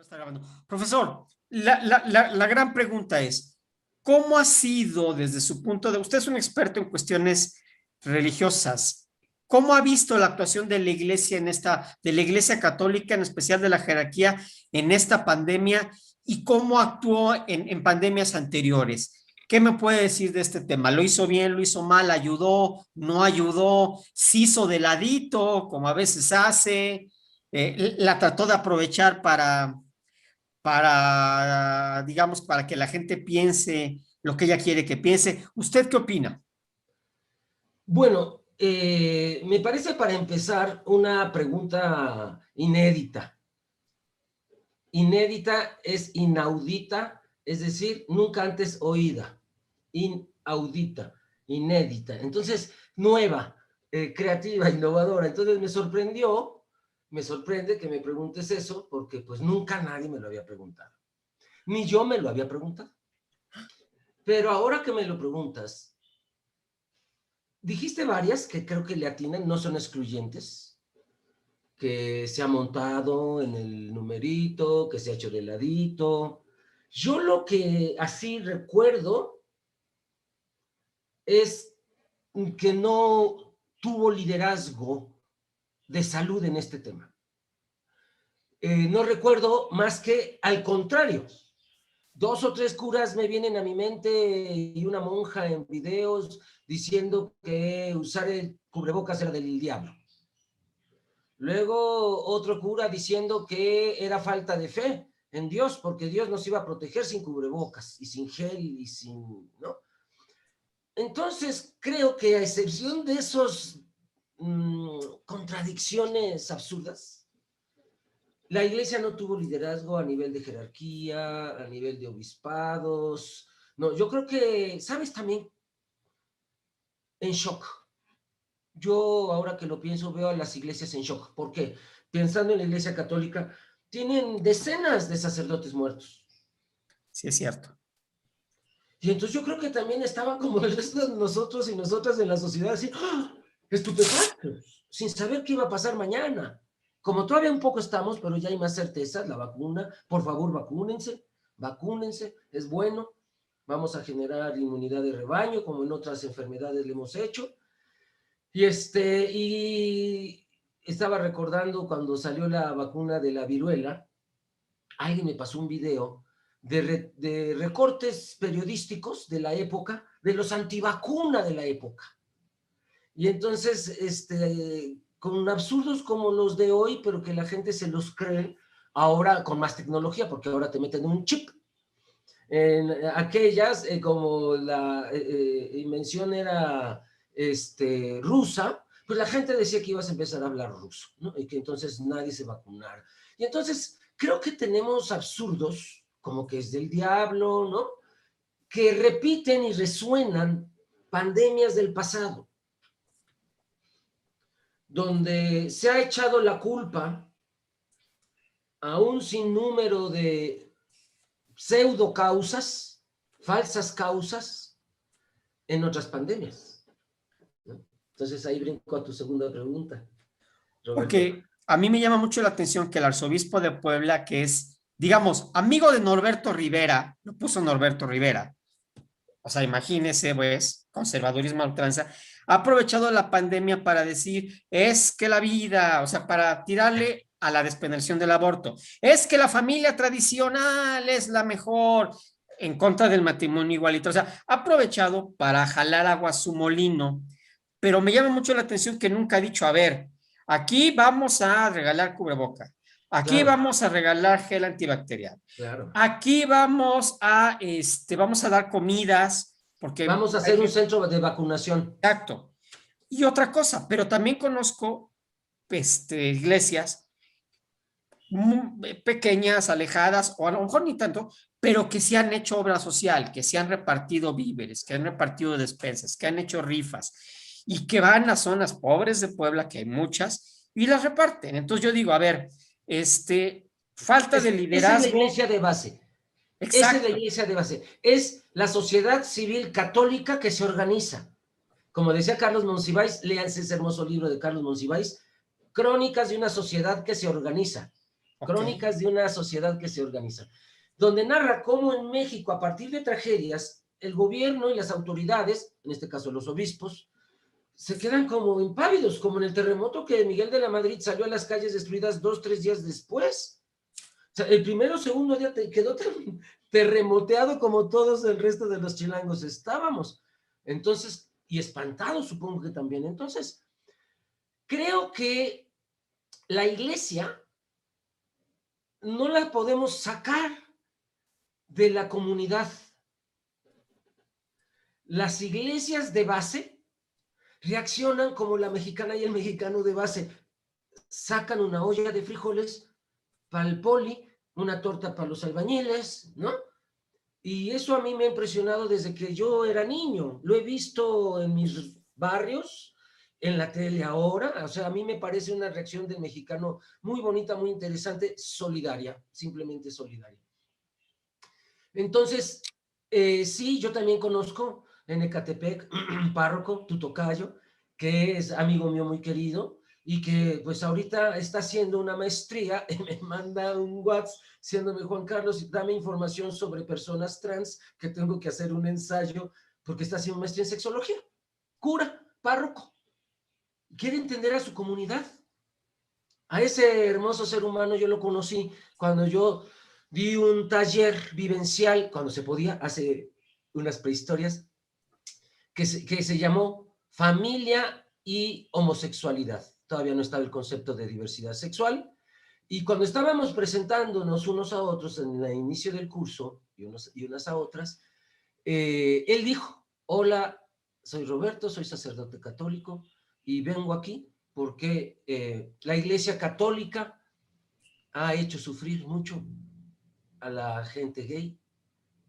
Está grabando. Profesor, la gran pregunta es, ¿cómo ha sido desde su punto de... Usted es un experto en cuestiones religiosas. ¿Cómo ha visto la actuación de la iglesia de la iglesia católica, en especial de la jerarquía, en esta pandemia y cómo actuó en pandemias anteriores? ¿Qué me puede decir de este tema? ¿Lo hizo bien, lo hizo mal, ayudó, no ayudó, se hizo de ladito, como a veces hace? La trató de aprovechar digamos, para que la gente piense lo que ella quiere que piense. ¿Usted qué opina? Bueno, me parece para empezar una pregunta inédita. Inédita es inaudita, es decir, nunca antes oída. Inaudita, inédita. Entonces, nueva, creativa, innovadora. Entonces me sorprende que me preguntes eso, porque pues nunca nadie me lo había preguntado. Ni yo me lo había preguntado. Pero ahora que me lo preguntas, dijiste varias que creo que le atinan, no son excluyentes, que se ha montado en el numerito, que se ha hecho de ladito. Yo lo que así recuerdo es que no tuvo liderazgo de salud en este tema. No recuerdo más que al contrario. 2 o 3 curas me vienen a mi mente y una monja en videos diciendo que usar el cubrebocas era del diablo. Luego otro cura diciendo que era falta de fe en Dios, porque Dios nos iba a proteger sin cubrebocas y sin gel y sin, ¿no? Entonces creo que a excepción de esos contradicciones absurdas, la iglesia no tuvo liderazgo a nivel de jerarquía, a nivel de obispados. No, yo creo que, ¿sabes también? En shock. Yo, ahora que lo pienso, veo a las iglesias en shock. ¿Por qué? Pensando en la iglesia católica, tienen decenas de sacerdotes muertos. Sí, es cierto. Y entonces yo creo que también estaban como el resto de nosotros y nosotras en la sociedad, así, ¡ah!, estupefactos, sin saber qué iba a pasar mañana. Como todavía un poco estamos, pero ya hay más certezas, la vacuna, por favor, vacúnense, es bueno. Vamos a generar inmunidad de rebaño, como en otras enfermedades le hemos hecho. Y estaba recordando cuando salió la vacuna de la viruela, alguien me pasó un video de recortes periodísticos de la época, de los antivacuna de la época. Y entonces, con absurdos como los de hoy, pero que la gente se los cree, ahora con más tecnología, porque ahora te meten un chip. En aquellas, como la invención era rusa, pues la gente decía que ibas a empezar a hablar ruso, ¿no? Y que entonces nadie se vacunara. Y entonces creo que tenemos absurdos, como que es del diablo, ¿no? Que repiten y resuenan pandemias del pasado, donde se ha echado la culpa a un sinnúmero de pseudo causas, falsas causas, en otras pandemias, ¿no? Entonces ahí brinco a tu segunda pregunta, Roberto. Porque a mí me llama mucho la atención que el arzobispo de Puebla, que es, digamos, amigo de Norberto Rivera, lo puso Norberto Rivera, o sea, imagínese, pues, conservadurismo a ultranza, ha aprovechado la pandemia para decir, es que la vida, o sea, para tirarle a la despenalización del aborto, es que la familia tradicional es la mejor, en contra del matrimonio igualito, o sea, ha aprovechado para jalar agua a su molino, pero me llama mucho la atención que nunca ha dicho, a ver, aquí vamos a regalar cubreboca, aquí Claro, vamos a regalar gel antibacterial, claro. aquí vamos a dar comidas, porque Vamos a hay hacer un gente, centro de vacunación. exacto. Y otra cosa, pero también conozco iglesias pequeñas, alejadas, o a lo mejor ni tanto, pero que sí han hecho obra social, que sí han repartido víveres, que han repartido despensas, que han hecho rifas, y que van a zonas pobres de Puebla, que hay muchas, y las reparten. Entonces yo digo, a ver, falta de Esa es la liderazgo, iglesia de base. Esa es la exacto. iglesia de base. Es la sociedad civil católica que se organiza. Como decía Carlos Monsiváis, léanse ese hermoso libro de Carlos Monsiváis, Crónicas de una sociedad que se organiza. Ok. Crónicas de una sociedad que se organiza, donde narra cómo en México, a partir de tragedias, el gobierno y las autoridades, en este caso los obispos, se quedan como impávidos, como en el terremoto que Miguel de la Madrid salió a las calles destruidas 2, 3 días después. O sea, el primero o segundo día quedó tan terremoteado como todos el resto de los chilangos estábamos. Entonces, y espantados supongo que también. Entonces, creo que la iglesia no la podemos sacar de la comunidad. Las iglesias de base reaccionan como la mexicana y el mexicano de base. Sacan una olla de frijoles para el poli, una torta para los albañiles, ¿no? Y eso a mí me ha impresionado desde que yo era niño. Lo he visto en mis barrios, en la tele ahora. O sea, a mí me parece una reacción del mexicano muy bonita, muy interesante, solidaria, simplemente solidaria. Entonces, sí, yo también conozco en Ecatepec, párroco, tu tocayo, que es amigo mío muy querido y que pues ahorita está haciendo una maestría y me manda un WhatsApp diciéndome, Juan Carlos, dame información sobre personas trans, que tengo que hacer un ensayo porque está haciendo maestría en sexología. Cura, párroco, quiere entender a su comunidad. A ese hermoso ser humano yo lo conocí cuando yo di un taller vivencial, cuando se podía, hace unas prehistorias, que se llamó Familia y Homosexualidad. Todavía no estaba el concepto de diversidad sexual. Y cuando estábamos presentándonos unos a otros en el inicio del curso, y unas a otras, él dijo, hola, soy Roberto, soy sacerdote católico y vengo aquí porque la Iglesia Católica ha hecho sufrir mucho a la gente gay,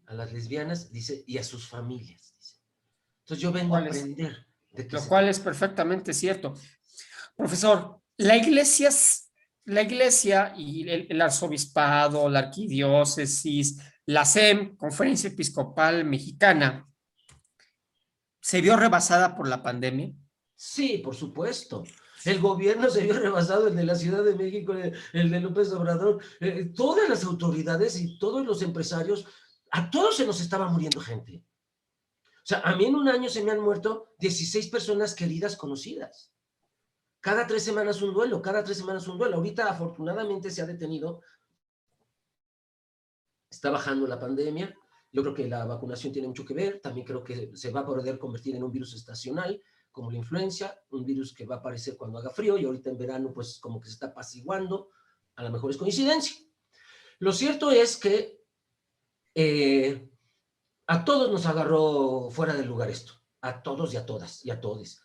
a las lesbianas, dice, y a sus familias, dice. Entonces yo vengo a aprender de qué Lo se cual trata. es perfectamente cierto. Profesor, la iglesia y el arzobispado, la arquidiócesis, la SEM, Conferencia Episcopal Mexicana, se vio rebasada por la pandemia. Sí, por supuesto. El gobierno se vio rebasado, el de la Ciudad de México, el de López Obrador, todas las autoridades y todos los empresarios, a todos se nos estaba muriendo gente. O sea, a mí en un año se me han muerto 16 personas queridas, conocidas. Cada 3 semanas un duelo, cada 3 semanas un duelo. Ahorita afortunadamente se ha detenido, está bajando la pandemia. Yo creo que la vacunación tiene mucho que ver. También creo que se va a poder convertir en un virus estacional, como la influenza, un virus que va a aparecer cuando haga frío y ahorita en verano pues como que se está apaciguando. A lo mejor es coincidencia. Lo cierto es que a todos nos agarró fuera del lugar esto. A todos y a todas y a todes.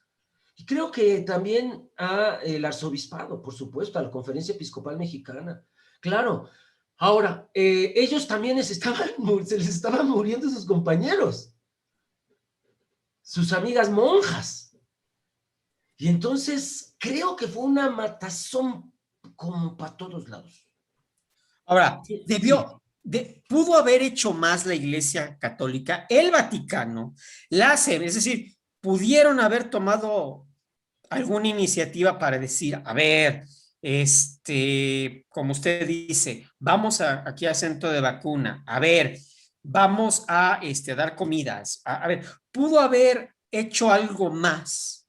Y creo que también al arzobispado, por supuesto, a la Conferencia Episcopal Mexicana. Claro, ahora, ellos también se les estaban muriendo sus compañeros, sus amigas monjas. Y entonces creo que fue una matazón como para todos lados. Ahora, Sí, pudo haber hecho más la Iglesia Católica, el Vaticano, la SEM, es decir, pudieron haber tomado alguna iniciativa para decir, a ver, como usted dice, vamos aquí al centro de vacuna, a ver, vamos a dar comidas, a ver, pudo haber hecho algo más,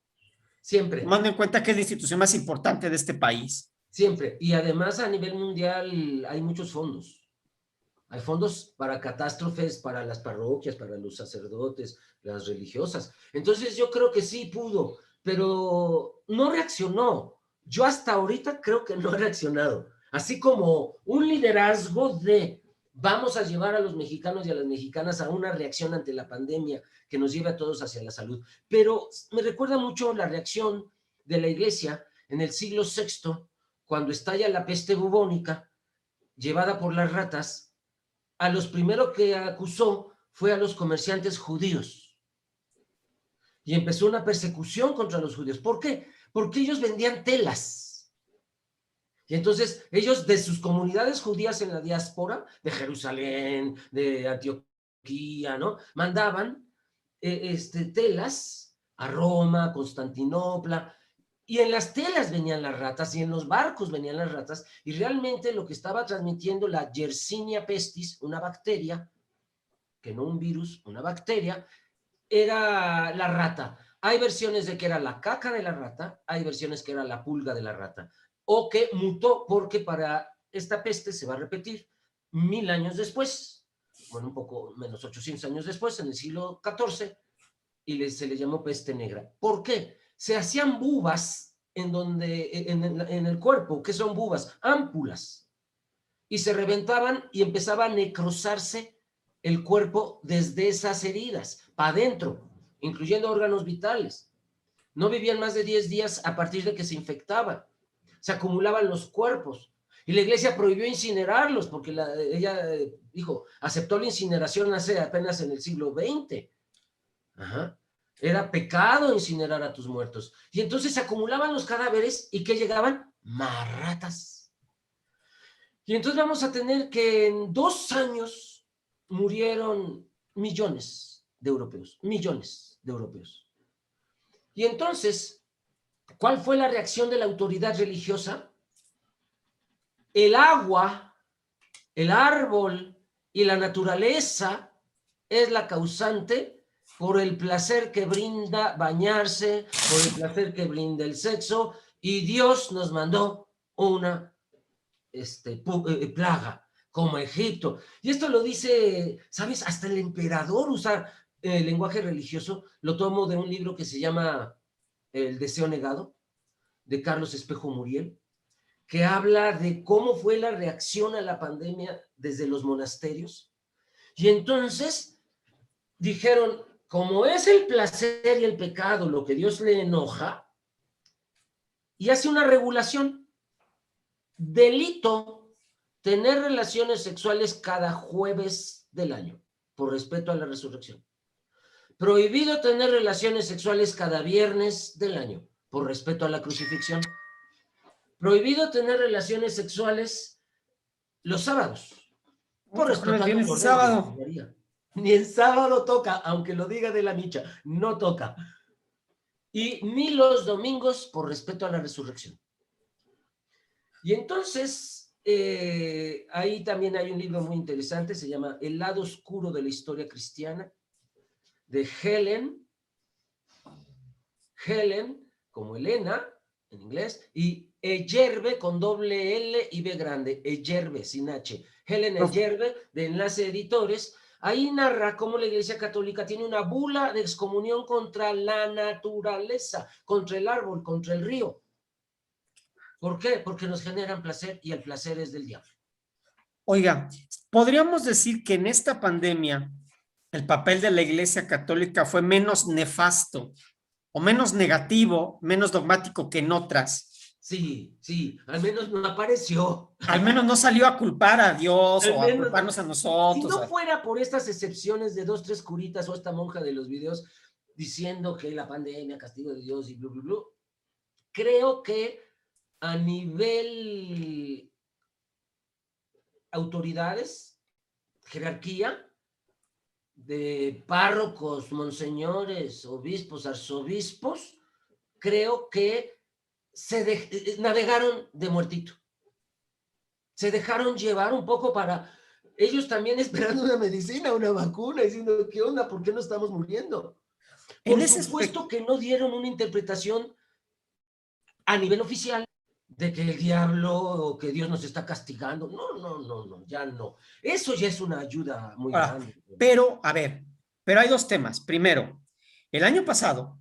siempre, tomando en cuenta que es la institución más importante de este país. siempre. Y además a nivel mundial hay muchos fondos. Hay fondos para catástrofes, para las parroquias, para los sacerdotes, las religiosas. Entonces yo creo que sí pudo, pero no reaccionó. Yo hasta ahorita creo que no ha reaccionado. Así como un liderazgo de vamos a llevar a los mexicanos y a las mexicanas a una reacción ante la pandemia que nos lleve a todos hacia la salud. Pero me recuerda mucho la reacción de la iglesia en el siglo VI, cuando estalla la peste bubónica, llevada por las ratas. A los primeros que acusó fue a los comerciantes judíos. Y empezó una persecución contra los judíos. ¿Por qué? Porque ellos vendían telas. Y entonces ellos de sus comunidades judías en la diáspora, de Jerusalén, de Antioquía, ¿no? Mandaban telas a Roma, Constantinopla, Y en las telas venían las ratas y en los barcos venían las ratas, y realmente lo que estaba transmitiendo la Yersinia pestis, una bacteria, que no un virus, una bacteria, era la rata. Hay versiones de que era la caca de la rata, hay versiones que era la pulga de la rata, o que mutó porque para esta peste se va a repetir 1000 años después, bueno, un poco menos, 800 años después, en el siglo XIV, y se le llamó peste negra. ¿Por qué? Se hacían bubas en el cuerpo. ¿Qué son bubas? Ámpulas. Y se reventaban y empezaba a necrosarse el cuerpo desde esas heridas, para adentro, incluyendo órganos vitales. No vivían más de 10 días a partir de que se infectaban. Se acumulaban los cuerpos. Y la iglesia prohibió incinerarlos porque ella dijo, aceptó la incineración hace apenas en el siglo XX. Ajá. Era pecado incinerar a tus muertos. Y entonces se acumulaban los cadáveres y ¿qué llegaban? Más ratas. Y entonces vamos a tener que en 2 años murieron millones de europeos, millones de europeos. Y entonces, ¿cuál fue la reacción de la autoridad religiosa? El agua, el árbol y la naturaleza es la causante por el placer que brinda bañarse, por el placer que brinda el sexo, y Dios nos mandó una plaga, como Egipto. Y esto lo dice, ¿sabes? Hasta el emperador usa el lenguaje religioso. Lo tomo de un libro que se llama El deseo negado, de Carlos Espejo Muriel, que habla de cómo fue la reacción a la pandemia desde los monasterios. Y entonces dijeron, como es el placer y el pecado lo que Dios le enoja, y hace una regulación. Delito tener relaciones sexuales cada jueves del año, por respeto a la resurrección. Prohibido tener relaciones sexuales cada viernes del año, por respeto a la crucifixión. Prohibido tener relaciones sexuales los sábados, por respeto al viernes y sábado. Ni el sábado toca, aunque lo diga de la micha, no toca. Y ni los domingos, por respeto a la resurrección. Y entonces, ahí también hay un libro muy interesante, se llama El lado oscuro de la historia cristiana, de Helen, como Elena, en inglés, y Eyerbe, con doble L y B grande, Eyerbe, sin H. Helen Eyerbe, de Enlace Editores. Ahí narra cómo la Iglesia Católica tiene una bula de excomunión contra la naturaleza, contra el árbol, contra el río. ¿Por qué? Porque nos generan placer y el placer es del diablo. Oiga, podríamos decir que en esta pandemia el papel de la Iglesia Católica fue menos nefasto o menos negativo, menos dogmático que en otras. Sí, al menos no apareció. Al menos no salió a culpar a Dios o a culparnos a nosotros. Si no fuera por estas excepciones de 2, 3 curitas o esta monja de los videos diciendo que la pandemia, castigo de Dios y blu, blu, blu, creo que a nivel autoridades, jerarquía, de párrocos, monseñores, obispos, arzobispos, creo que navegaron de muertito. Se dejaron llevar un poco para ellos también esperando una medicina, una vacuna, diciendo, ¿qué onda? ¿Por qué no estamos muriendo? Por supuesto que no dieron una interpretación a nivel oficial de que el diablo o que Dios nos está castigando. No, ya no. Eso ya es una ayuda muy grande. Pero, a ver, pero hay 2 temas. Primero, el año pasado,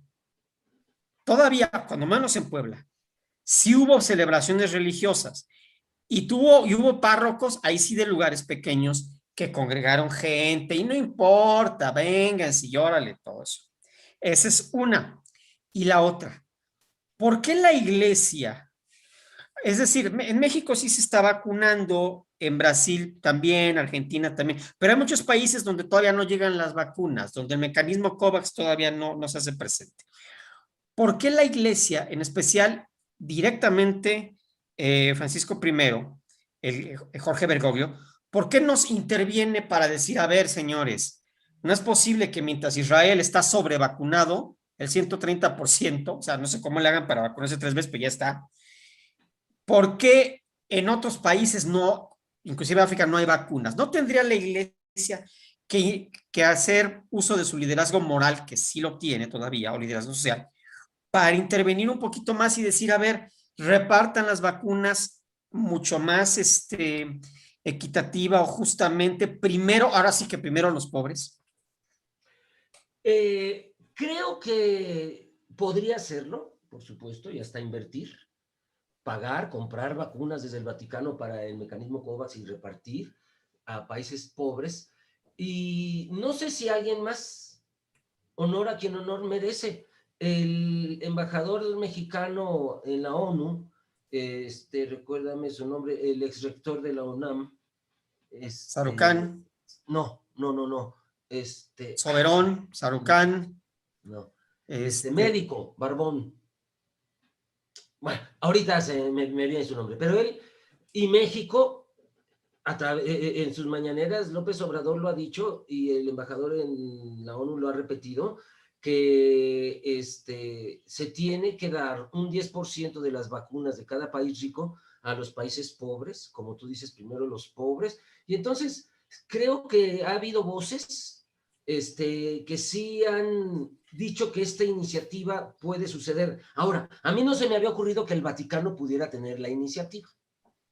todavía, cuando menos en Puebla, sí hubo celebraciones religiosas y hubo párrocos, ahí sí de lugares pequeños, que congregaron gente y no importa, vénganse y órale, todo eso. Esa es una. Y la otra, ¿por qué la iglesia? Es decir, en México sí se está vacunando, en Brasil también, Argentina también, pero hay muchos países donde todavía no llegan las vacunas, donde el mecanismo COVAX todavía no se hace presente. ¿Por qué la iglesia, en especial directamente Francisco I, Jorge Bergoglio, por qué nos interviene para decir, a ver, señores, no es posible que mientras Israel está sobrevacunado, el 130%, o sea, no sé cómo le hagan para vacunarse 3 veces, pero ya está. ¿Por qué en otros países no, inclusive África, no hay vacunas? ¿No tendría la iglesia que hacer uso de su liderazgo moral, que sí lo tiene todavía, o liderazgo social, para intervenir un poquito más y decir, a ver, repartan las vacunas mucho más equitativa o justamente primero, ahora sí que primero los pobres? Creo que podría hacerlo, por supuesto, y hasta invertir, pagar, comprar vacunas desde el Vaticano para el mecanismo COVAX y repartir a países pobres. Y no sé si alguien más honor a quien honor merece. El embajador mexicano en la ONU, recuérdame su nombre, el ex rector de la UNAM, Sarucán, no, Soberón, Sarucán, no, este, médico, Barbón. Bueno, ahorita me viene su nombre, pero él y México, en sus mañaneras, López Obrador lo ha dicho y el embajador en la ONU lo ha repetido, que se tiene que dar un 10% de las vacunas de cada país rico a los países pobres, como tú dices, primero los pobres, y entonces creo que ha habido voces que sí han dicho que esta iniciativa puede suceder. Ahora, a mí no se me había ocurrido que el Vaticano pudiera tener la iniciativa.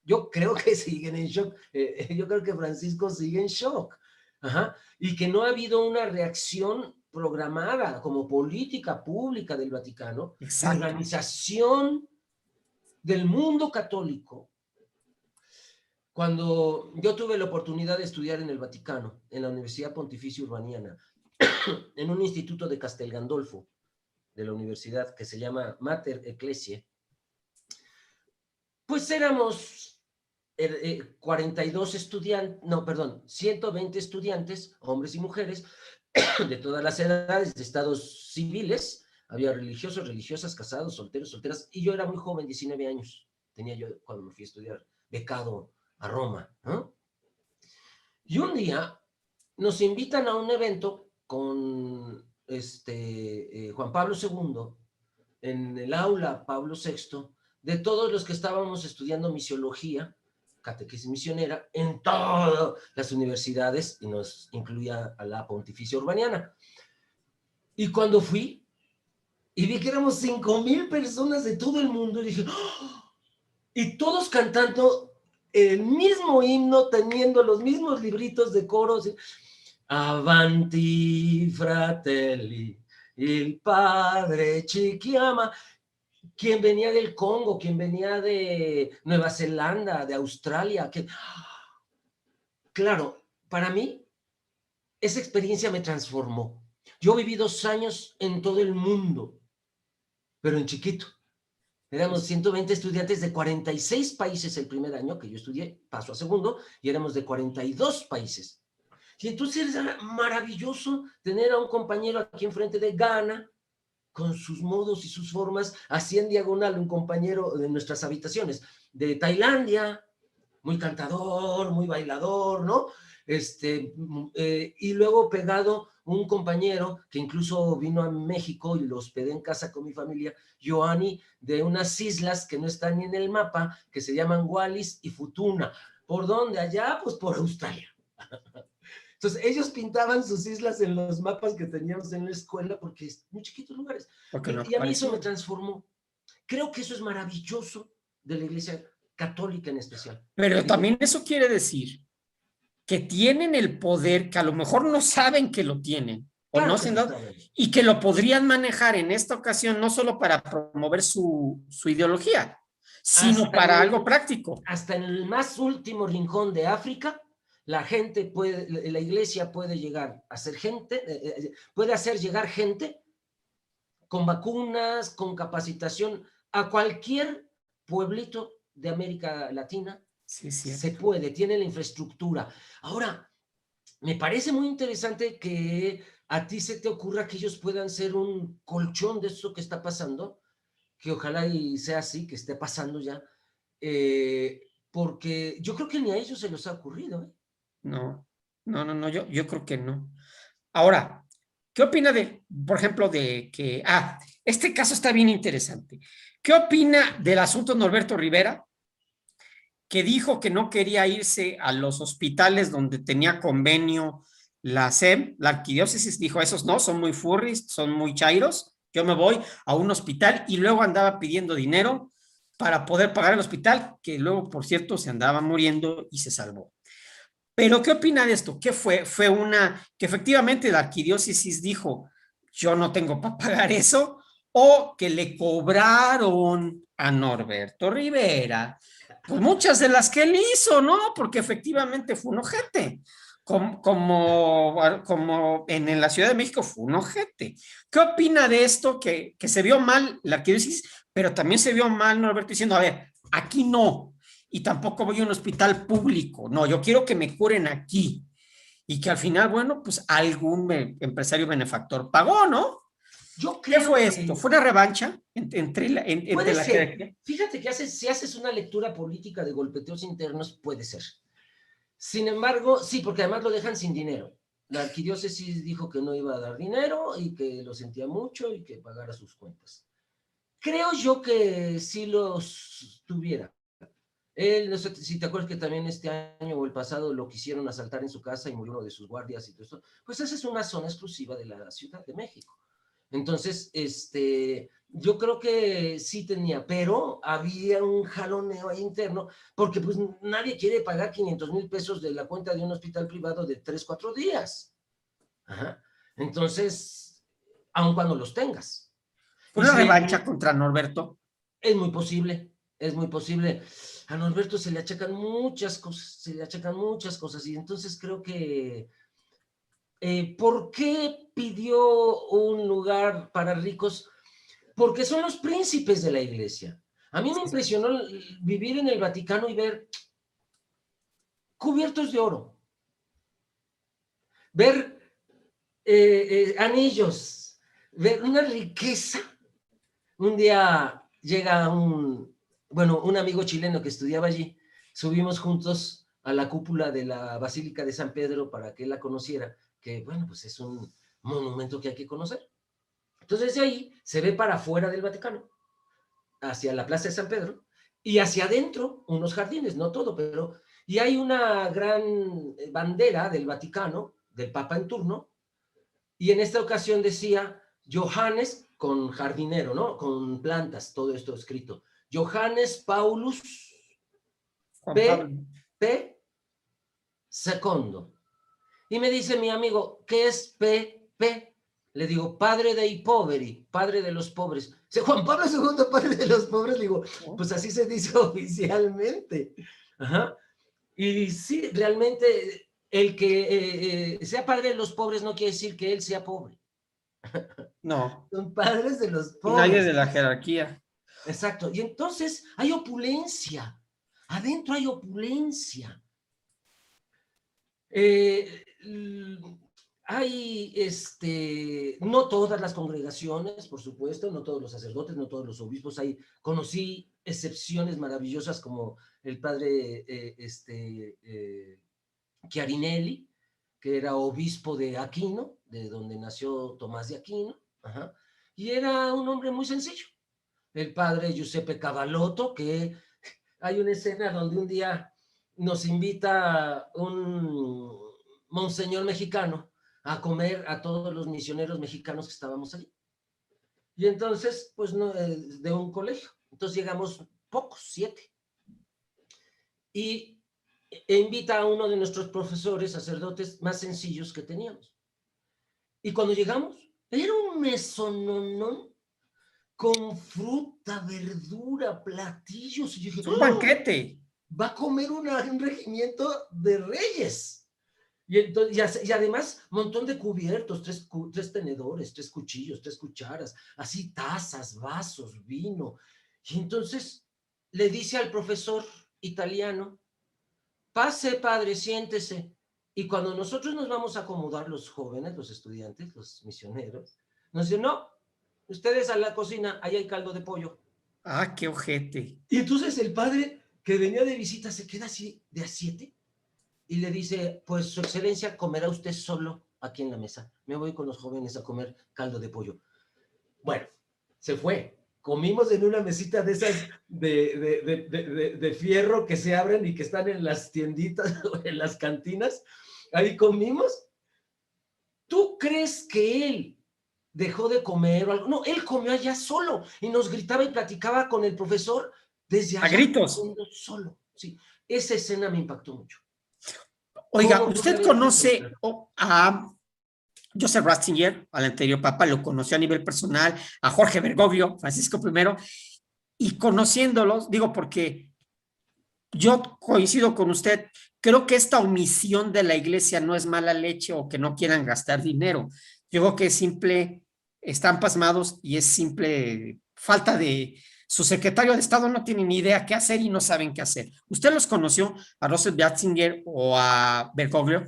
Yo creo que siguen en shock. Yo creo que Francisco sigue en shock. Ajá. Y que no ha habido una reacción programada como política pública del Vaticano, de exacto. organización del mundo católico. Cuando yo tuve la oportunidad de estudiar en el Vaticano, en la Universidad Pontificia Urbaniana, en un instituto de Castel Gandolfo, de la universidad que se llama Mater Ecclesiae, pues éramos 42 estudiantes, no, perdón, 120 estudiantes, hombres y mujeres, de todas las edades, de estados civiles, había religiosos, religiosas, casados, solteros, solteras, y yo era muy joven, 19 años, tenía yo cuando me fui a estudiar, becado a Roma, ¿no? Y un día nos invitan a un evento con Juan Pablo II, en el aula Pablo VI, de todos los que estábamos estudiando misiología, catequesis misionera, en todas las universidades, y nos incluía a la Pontificia Urbaniana. Y cuando fui, y vi que éramos 5,000 personas de todo el mundo, y dije, ¡oh! Y todos cantando el mismo himno, teniendo los mismos libritos de coros, Avanti fratelli, il padre ci chiama. Quien venía del Congo, quien venía de Nueva Zelanda, de Australia. Claro, para mí, esa experiencia me transformó. Yo viví 2 años en todo el mundo, pero en chiquito. Éramos 120 estudiantes de 46 países el primer año que yo estudié, paso a segundo, y éramos de 42 países. Y entonces era maravilloso tener a un compañero aquí enfrente de Ghana, con sus modos y sus formas, así en diagonal un compañero de nuestras habitaciones, de Tailandia, muy cantador, muy bailador, ¿no? Y luego pegado un compañero que incluso vino a México y lo hospedé en casa con mi familia, Joani, de unas islas que no están ni en el mapa, que se llaman Wallis y Futuna. ¿Por dónde? Allá, pues por Australia. Entonces, ellos pintaban sus islas en los mapas que teníamos en la escuela porque es muy chiquitos lugares. Y a mí eso me transformó. Creo que eso es maravilloso de la Iglesia Católica en especial. Pero también eso quiere decir que tienen el poder, que a lo mejor no saben que lo tienen, o Claro no que se sí han saben. y que lo podrían manejar en esta ocasión no solo para promover su ideología, sino para algo práctico. Hasta en el más último rincón de África, la gente puede, la iglesia puede llegar a ser gente, puede hacer llegar gente con vacunas, con capacitación a cualquier pueblito de América Latina. Sí, se cierto. puede, tiene la infraestructura. Ahora, me parece muy interesante que a ti se te ocurra que ellos puedan ser un colchón de eso que está pasando, que ojalá y sea así, que esté pasando ya, porque yo creo que ni a ellos se les ha ocurrido. No, yo creo que no. Ahora, ¿Qué opina de, por ejemplo, de que, este caso está bien interesante. ¿Qué opina del asunto Norberto Rivera, que dijo que no quería irse a los hospitales donde tenía convenio la SEM, la arquidiócesis? Dijo, esos no, son muy furries, son muy chairos, yo me voy a un hospital, y luego andaba pidiendo dinero para poder pagar el hospital, que luego, por cierto, se andaba muriendo y se salvó. Pero, ¿qué opina de esto? ¿Qué fue? Fue que efectivamente la arquidiócesis dijo, yo no tengo para pagar eso, o que le cobraron a Norberto Rivera, pues muchas de las que él hizo, ¿no? Porque efectivamente fue un ojete, como en la Ciudad de México fue un ojete. ¿Qué opina de esto? Que se vio mal la arquidiócesis, pero también se vio mal Norberto diciendo, a ver, aquí no, y tampoco voy a un hospital público, no, yo quiero que me curen aquí, y que al final, bueno, pues algún empresario benefactor pagó, ¿no? Yo ¿Qué creo fue esto? que ¿Fue una revancha entre puede la ser. jerarquía? Fíjate que si haces una lectura política de golpeteos internos, puede ser. Sin embargo, sí, porque además lo dejan sin dinero. La arquidiócesis dijo que no iba a dar dinero y que lo sentía mucho y que pagara sus cuentas. Creo yo que sí los tuviera. Él, no sé si te acuerdas que también este año o el pasado lo quisieron asaltar en su casa y murió uno de sus guardias y todo eso. Pues esa es una zona exclusiva de la Ciudad de México. Entonces, yo creo que sí tenía, pero había un jaloneo ahí interno, porque pues nadie quiere pagar 500,000 pesos de la cuenta de un hospital privado de 3, 4 días. Ajá. Entonces, aun cuando los tengas. ¿Fue Y una si revancha contra Norberto? es muy posible, es muy posible. A Norberto se le achacan muchas cosas, y entonces creo que ¿por qué pidió un lugar para ricos? Porque son los príncipes de la iglesia. A mí me impresionó vivir en el Vaticano y ver cubiertos de oro, ver anillos, ver una riqueza. Un día llega un amigo chileno que estudiaba allí, subimos juntos a la cúpula de la Basílica de San Pedro para que él la conociera, que bueno, pues es un monumento que hay que conocer. Entonces de ahí se ve para afuera del Vaticano, hacia la Plaza de San Pedro, y hacia adentro unos jardines, no todo, pero... Y hay una gran bandera del Vaticano, del Papa en turno, y en esta ocasión decía Johannes con jardinero, ¿no? Con plantas, todo esto escrito. Johannes Paulus Juan Pablo. P. P. Segundo. Y me dice mi amigo, ¿qué es P. P? Le digo, padre dei poveri, padre de los pobres. Dice, Juan Pablo II, padre de los pobres. Le digo, pues así se dice oficialmente. Ajá. Y sí, realmente el que sea padre de los pobres no quiere decir que él sea pobre. No, Son padres de los y nadie pobres. de la jerarquía. Exacto. Y entonces hay opulencia. Adentro hay opulencia. Eh, hay, no todas las congregaciones, por supuesto, no todos los sacerdotes, no todos los obispos. Conocí excepciones maravillosas como el padre Chiarinelli, que era obispo de Aquino, de donde nació Tomás de Aquino, ajá, y era un hombre muy sencillo. El padre Giuseppe Cavallotto, que hay una escena donde un día nos invita un monseñor mexicano a comer a todos los misioneros mexicanos que estábamos allí. Y entonces, pues, no, de un colegio. Entonces llegamos pocos, 7. Y invita a uno de nuestros profesores, sacerdotes más sencillos que teníamos. Y cuando llegamos, era un mesononón con fruta, verdura, platillos. Y yo dije, Es un ¡oh! banquete. Va a comer un regimiento de reyes. Y además, un montón de cubiertos, 3 tenedores, 3 cuchillos, 3 cucharas, así tazas, vasos, vino. Y entonces le dice al profesor italiano, pase, padre, siéntese. Y cuando nosotros nos vamos a acomodar, los jóvenes, los estudiantes, los misioneros, nos dicen, no, ustedes a la cocina, ahí hay caldo de pollo. Qué ojete. Y entonces el padre que venía de visita se queda así de a 7 y le dice, pues su excelencia, comerá usted solo. aquí en la mesa, me voy con los jóvenes a comer caldo de pollo. Bueno, se fue. Comimos en una mesita de esas de fierro que se abren y que están en las tienditas o en las cantinas. Ahí comimos. ¿Tú crees que él dejó de comer o algo? No, él comió allá solo y nos gritaba y platicaba con el profesor desde A allá gritos. comiendo solo. Sí, esa escena me impactó mucho. Oiga, ¿Cómo puede ¿usted haber gente? conoce a Joseph Ratzinger, al anterior papa? Lo conoció a nivel personal, a Jorge Bergoglio, Francisco I, y conociéndolos, digo, porque yo coincido con usted, creo que esta omisión de la iglesia no es mala leche o que no quieran gastar dinero. Yo creo que es simple, están pasmados y es simple falta de... Su secretario de Estado no tiene ni idea qué hacer y no saben qué hacer. ¿Usted los conoció a Joseph Ratzinger o a Bergoglio?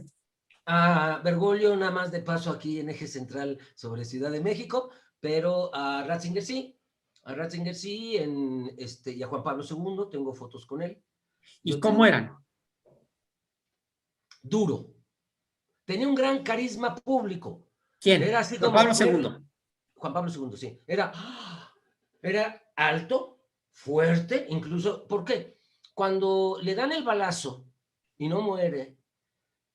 A Bergoglio nada más de paso aquí en Eje Central sobre Ciudad de México, pero a Ratzinger sí, y a Juan Pablo II, tengo fotos con él. ¿Y Yo cómo tengo eran? duro, tenía un gran carisma público, era ¿Quién? así Juan como, Pablo II. Juan Pablo II, sí, era alto, fuerte, incluso, ¿por qué? Cuando le dan el balazo y no muere,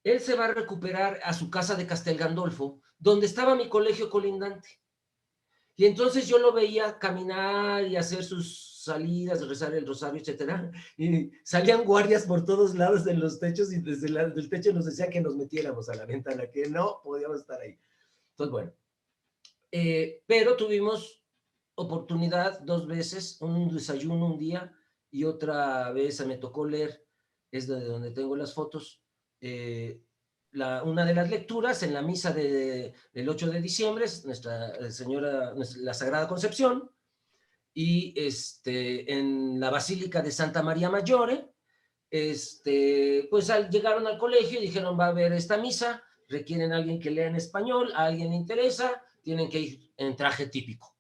él se va a recuperar a su casa de Castel Gandolfo, donde estaba mi colegio colindante. Y entonces yo lo veía caminar y hacer sus salidas, rezar el rosario, etcétera. Y salían guardias por todos lados en los techos y desde el techo nos decía que nos metiéramos a la ventana, que no podíamos estar ahí. Entonces, bueno. Pero tuvimos oportunidad 2 veces, un desayuno un día y otra vez me tocó leer, es de donde tengo las fotos, una de las lecturas en la misa del 8 de diciembre, Nuestra Señora, la Sagrada Concepción, y en la Basílica de Santa María Maggiore, pues llegaron al colegio y dijeron, va a haber esta misa, requieren a alguien que lea en español, a alguien le interesa, tienen que ir en traje típico.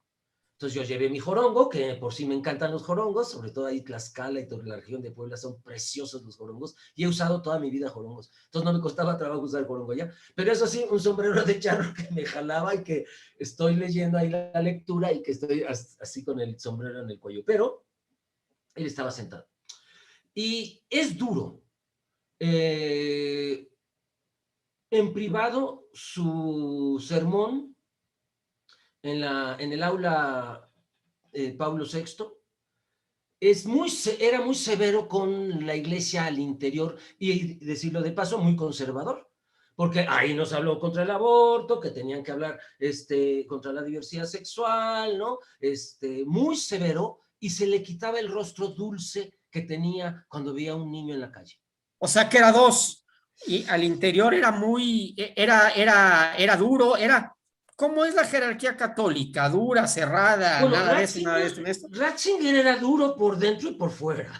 Entonces yo llevé mi jorongo, que por sí me encantan los jorongos, sobre todo ahí Tlaxcala y toda la región de Puebla son preciosos los jorongos, y he usado toda mi vida jorongos, entonces no me costaba trabajo usar el jorongo ya, pero eso sí, un sombrero de charro que me jalaba y que estoy leyendo ahí la lectura y que estoy así con el sombrero en el cuello, pero él estaba sentado. Y es duro. En privado, su sermón en el aula Pablo VI era muy severo con la iglesia al interior y, decirlo de paso, muy conservador, porque ahí nos habló contra el aborto, que tenían que hablar contra la diversidad sexual, ¿no? Muy severo, y se le quitaba el rostro dulce que tenía cuando veía a un niño en la calle. O sea que era dos. Y al interior era muy, era duro, era, ¿cómo es la jerarquía católica? Dura, cerrada, Bueno, nada de eso, nada de esto, en esto. Ratzinger era duro por dentro y por fuera.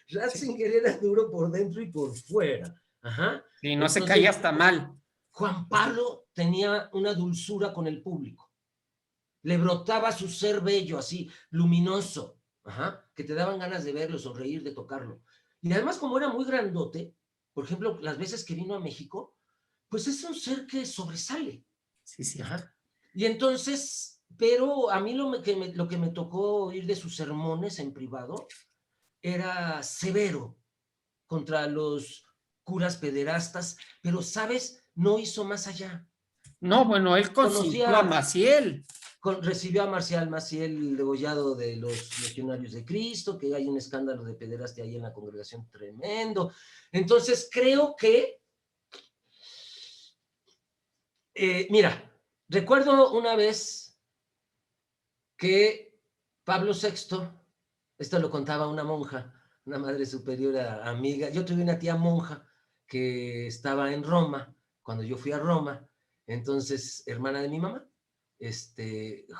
Sí, Ratzinger era duro por dentro y por fuera. Ajá. sí, no se caía Entonces, hasta mal. Juan Pablo tenía una dulzura con el público. Le brotaba su ser bello, así, luminoso, ajá, que te daban ganas de verlo, sonreír, de tocarlo. Y además, como era muy grandote, por ejemplo, las veces que vino a México, pues es un ser que sobresale. Sí, cierto. Ajá. Y entonces, pero a mí lo que me tocó oír de sus sermones en privado era severo contra los curas pederastas, pero, ¿sabes? No hizo más allá. No, bueno, él consintió a Conocía, Maciel. recibió a Marcial Maciel degollado de los Legionarios de Cristo, que hay un escándalo de pederastia ahí en la congregación tremendo. Entonces, creo que, mira, recuerdo una vez que Pablo VI, esto lo contaba una monja, una madre superiora amiga, yo tuve una tía monja que estaba en Roma, cuando yo fui a Roma, entonces hermana de mi mamá,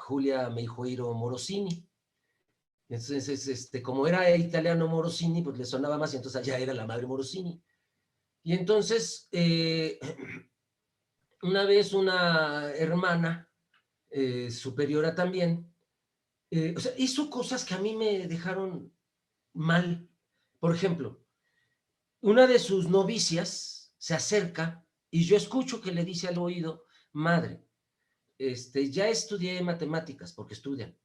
Julia Meijoiro Morosini. Entonces, como era italiano Morosini, pues le sonaba más, y entonces allá era la madre Morosini. Y entonces, una vez una hermana superiora también, o sea, hizo cosas que a mí me dejaron mal. Por ejemplo, una de sus novicias se acerca Y yo escucho que le dice al oído, madre, ya estudié matemáticas, porque estudian.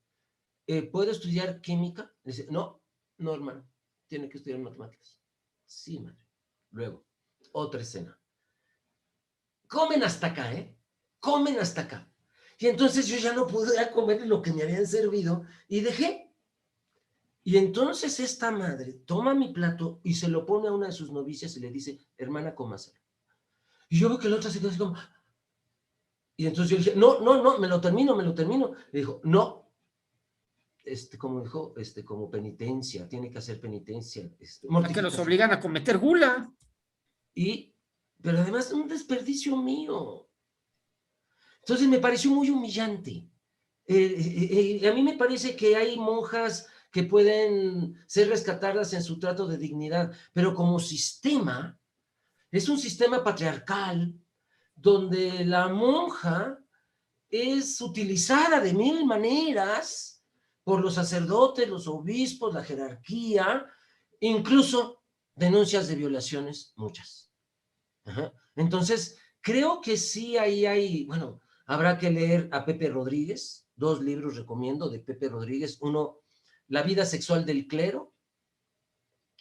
¿Puedo estudiar química? Dice, no, no, hermano, tiene que estudiar matemáticas. Sí, madre. Luego, otra escena. Comen hasta acá, ¿eh? Comen hasta acá. Y entonces yo ya no pude comer lo que me habían servido y dejé. Y entonces esta madre toma mi plato y se lo pone a una de sus novicias y le dice, hermana, cómaselo. Y yo veo que la otra se queda así como... Y entonces yo dije, no, no, no, me lo termino, me lo termino. Le dijo, no, como dijo, como penitencia, tiene que hacer penitencia, A que los mortificación. obligan a cometer gula. Pero además un desperdicio mío. Entonces me pareció muy humillante. A mí me parece que hay monjas que pueden ser rescatadas en su trato de dignidad, pero como sistema, es un sistema patriarcal donde la monja es utilizada de mil maneras por los sacerdotes, los obispos, la jerarquía, incluso denuncias de violaciones, muchas. Ajá. Entonces, creo que sí, ahí hay, bueno, habrá que leer a Pepe Rodríguez, 2 libros recomiendo de Pepe Rodríguez, uno, La vida sexual del clero,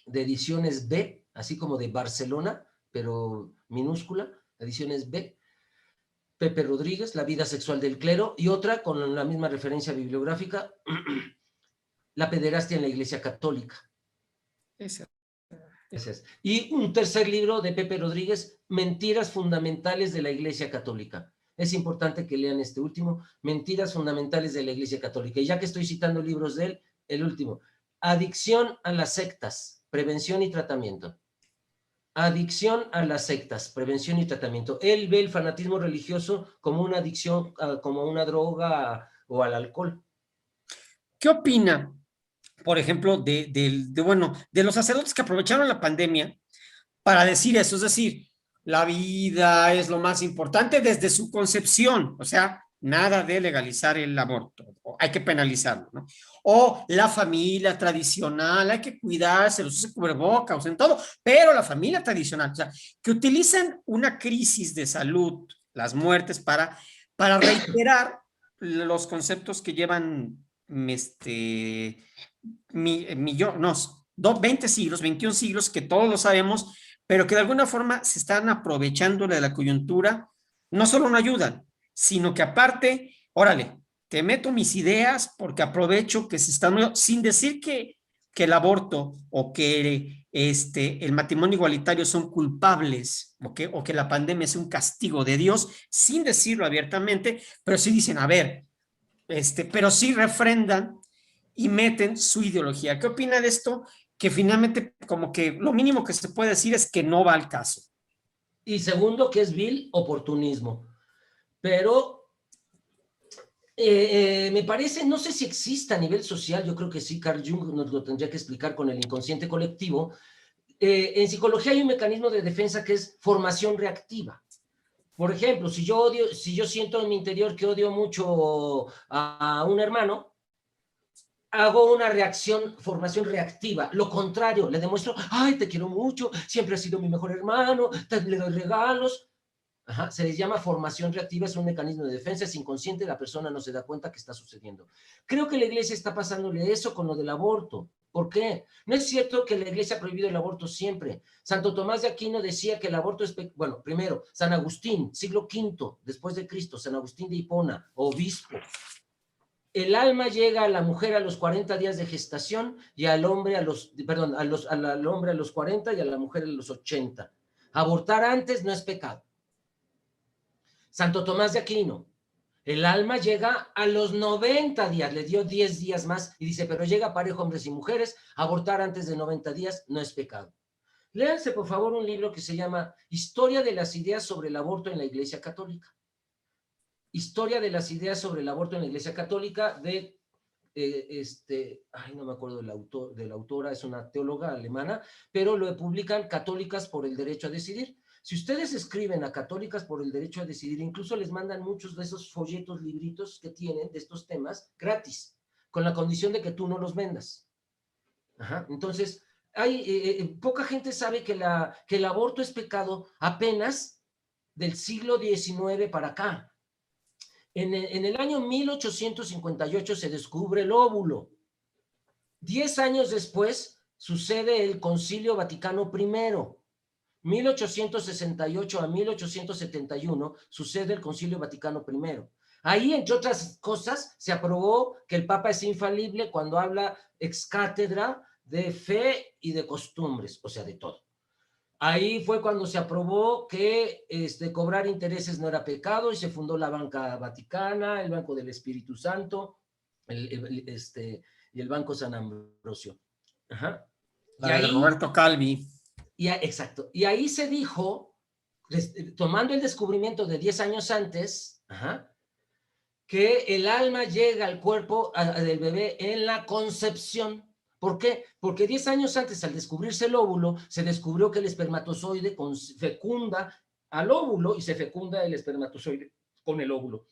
de ediciones B, así como de Barcelona, pero minúscula, ediciones B, Pepe Rodríguez, La vida sexual del clero, y otra con la misma referencia bibliográfica, La pederastia en la Iglesia Católica. Ese. Gracias. Y un tercer libro de Pepe Rodríguez, Mentiras fundamentales de la Iglesia Católica. Es importante que lean este último, Mentiras fundamentales de la Iglesia Católica. Y ya que estoy citando libros de él, el último, Adicción a las sectas, prevención y tratamiento. Adicción a las sectas, prevención y tratamiento. Él ve el fanatismo religioso como una adicción, como una droga o al alcohol. ¿Qué opina, por ejemplo, bueno, de los sacerdotes que aprovecharon la pandemia para decir eso? Es decir, la vida es lo más importante desde su concepción, o sea, nada de legalizar el aborto, hay que penalizarlo, ¿no? O la familia tradicional, hay que cuidarse, los usa cubrebocas, en todo, pero la familia tradicional, o sea, que utilizan una crisis de salud, las muertes, para reiterar los conceptos que llevan millones, 20 siglos, 21 siglos, que todos lo sabemos, pero que de alguna forma se están aprovechando de la coyuntura, no solo no ayudan, sino que aparte, órale, te meto mis ideas porque aprovecho que se están, sin decir que el aborto o que el matrimonio igualitario son culpables o que la pandemia es un castigo de Dios, sin decirlo abiertamente, pero sí dicen, a ver, pero sí refrendan y meten su ideología. ¿Qué opina de esto? Que finalmente como que lo mínimo que se puede decir es que no va al caso. Y segundo, que es vil oportunismo. Pero me parece, no sé si existe a nivel social, yo creo que sí, Carl Jung nos lo tendría que explicar con el inconsciente colectivo. En psicología hay un mecanismo de defensa que es formación reactiva. Por ejemplo, si yo siento en mi interior que odio mucho a un hermano, hago una formación reactiva. Lo contrario, le demuestro, ay, te quiero mucho, siempre has sido mi mejor hermano, le doy regalos. Ajá, se les llama formación reactiva, es un mecanismo de defensa, es inconsciente, la persona no se da cuenta que está sucediendo. Creo que la iglesia está pasándole eso con lo del aborto. ¿Por qué? No es cierto que la iglesia ha prohibido el aborto siempre. Santo Tomás de Aquino decía que el aborto es, bueno, primero, San Agustín, siglo V después de Cristo, San Agustín de Hipona, obispo. El alma llega a la mujer a los 40 días de gestación y al hombre al hombre a los 40 y a la mujer a los 80. Abortar antes no es pecado. Santo Tomás de Aquino, el alma llega a los 90 días, le dio 10 días más y dice, pero llega parejo hombres y mujeres, abortar antes de 90 días no es pecado. Léanse, por favor, un libro que se llama Historia de las ideas sobre el aborto en la Iglesia Católica. Historia de las ideas sobre el aborto en la Iglesia Católica de, no me acuerdo de la autora, es una teóloga alemana, pero lo publican Católicas por el Derecho a Decidir. Si ustedes escriben a Católicas por el Derecho a Decidir, incluso les mandan muchos de esos folletos, libritos que tienen de estos temas gratis, con la condición de que tú no los vendas. Ajá. Entonces, poca gente sabe que el aborto es pecado apenas del siglo XIX para acá. En el año 1858 se descubre el óvulo. 10 años después sucede el Concilio Vaticano I. 1868 a 1871 sucede el Concilio Vaticano I. Ahí, entre otras cosas, se aprobó que el Papa es infalible cuando habla ex cátedra de fe y de costumbres, o sea, de todo. Ahí fue cuando se aprobó que cobrar intereses no era pecado y se fundó la Banca Vaticana, el Banco del Espíritu Santo y el Banco San Ambrosio. Ajá. La de Roberto Calvi. Exacto. Y ahí se dijo, tomando el descubrimiento de 10 años antes, que el alma llega al cuerpo del bebé en la concepción. ¿Por qué? Porque 10 años antes, al descubrirse el óvulo, se descubrió que el espermatozoide fecunda al óvulo y se fecunda el espermatozoide con el óvulo.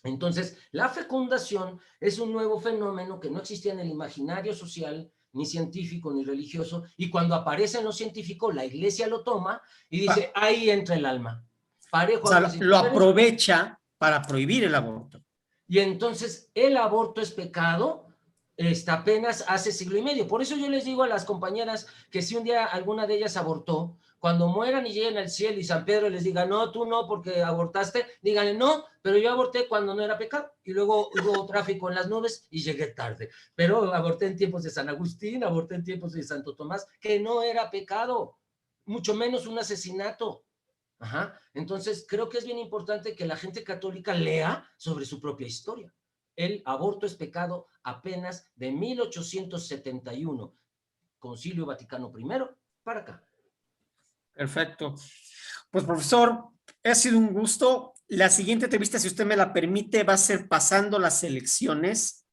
Entonces, la fecundación es un nuevo fenómeno que no existía en el imaginario social, ni científico, ni religioso, y cuando aparece en lo científico, la iglesia lo toma y dice, ahí entra el alma. Parejo, o sea, lo aprovecha para prohibir el aborto. Y entonces, el aborto es pecado, apenas hace siglo y medio. Por eso yo les digo a las compañeras que si un día alguna de ellas abortó, cuando mueran y lleguen al cielo y San Pedro les diga, no, tú no, porque abortaste, díganle, no, pero yo aborté cuando no era pecado. Y luego hubo tráfico en las nubes y llegué tarde. Pero aborté en tiempos de San Agustín, aborté en tiempos de Santo Tomás, que no era pecado, mucho menos un asesinato. Entonces, creo que es bien importante que la gente católica lea sobre su propia historia. El aborto es pecado apenas de 1871, Concilio Vaticano I, para acá. Perfecto. Pues, profesor, ha sido un gusto. La siguiente entrevista, si usted me la permite, va a ser pasando las elecciones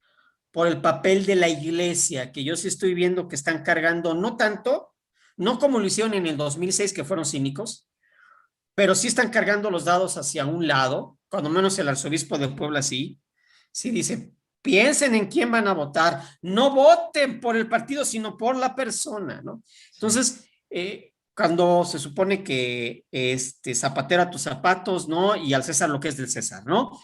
por el papel de la iglesia, que yo sí estoy viendo que están cargando, no tanto, no como lo hicieron en el 2006, que fueron cínicos, pero sí están cargando los dados hacia un lado, cuando menos el arzobispo de Puebla sí dice, piensen en quién van a votar, no voten por el partido, sino por la persona, ¿no? Entonces, cuando se supone que zapatero a tus zapatos, ¿no? Y al César lo que es del César, ¿no?